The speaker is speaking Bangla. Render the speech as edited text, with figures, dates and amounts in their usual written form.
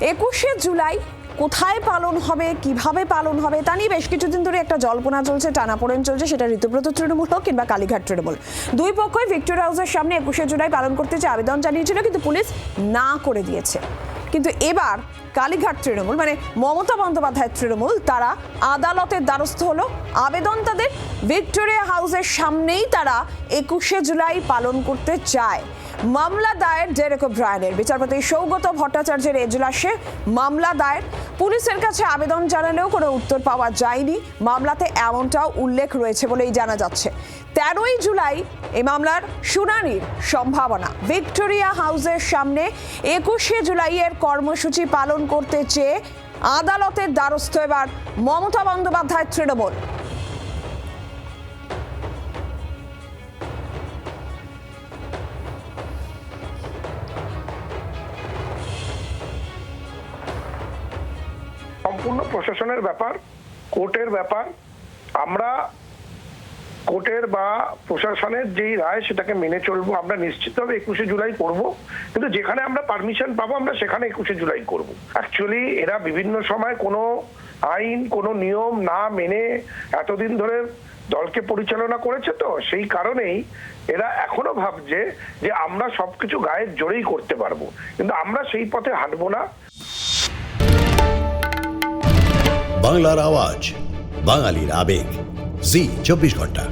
21শে জুলাই কোথায় পালন হবে, কিভাবে পালন হবে তা নিয়ে বেশ কিছুদিন ধরে একটা জল্পনা চলছে, টানাপোড়েন চলছে। সেটা ঋতুব্রত তৃণমূল হোক কিংবা কালীঘাট তৃণমূল, দুই পক্ষই ভিক্টোরিয়া হাউসের সামনে 21শে জুলাই পালন করতে চেয়ে আবেদন জানিয়েছিল, কিন্তু পুলিশ না করে দিয়েছে। কিন্তু এবার কালীঘাট তৃণমূল মানে মমতা বন্দ্যোপাধ্যায়ের তৃণমূল তারা আদালতের দ্বারস্থ হলো। আবেদন তাদের ভিক্টোরিয়া হাউসের সামনেই তারা 21শে জুলাই পালন করতে চায়। মামলা দায়ের ডেরেক ওব্রায়ানের, বিচারপতি সৌগত ভট্টাচার্যের এজলাসে মামলা দায়ের। পুলিশের কাছে আবেদন জানালেও কোনো উত্তর পাওয়া যায়নি। মামলাতে এমনটাও উল্লেখ রয়েছে বলেই জানা যাচ্ছে। 13ই জুলাই এই মামলার শুনানির সম্ভাবনা। ভিক্টোরিয়া হাউসের সামনে 21শে জুলাইয়ের কর্মসূচি পালন করতে চেয়ে আদালতের দ্বারস্থ এবার মমতা বন্দ্যোপাধ্যায়ের তৃণমূল। সম্পূর্ণ প্রশাসনের ব্যাপার, কোর্টের ব্যাপার। আমরা কোর্টের বা প্রশাসনের যেই রায় সেটাকে মেনে চলবো। আমরা নিশ্চিতভাবে 21শে জুলাই করব, কিন্তু যেখানে আমরা পারমিশন পাবো আমরা সেখানে 21শে জুলাই করব। অ্যাকচুয়ালি এরা বিভিন্ন সময় কোনো আইন, কোনো নিয়ম না মেনে এতদিন ধরে দলকে পরিচালনা করেছে, তো সেই কারণেই এরা এখনো ভাবছে যে আমরা সবকিছু গায়ের জোরেই করতে পারবো, কিন্তু আমরা সেই পথে হাঁটবো না। বাংলার আওয়াজ, বাঙালির আবেগ, জি 24 ঘন্টা।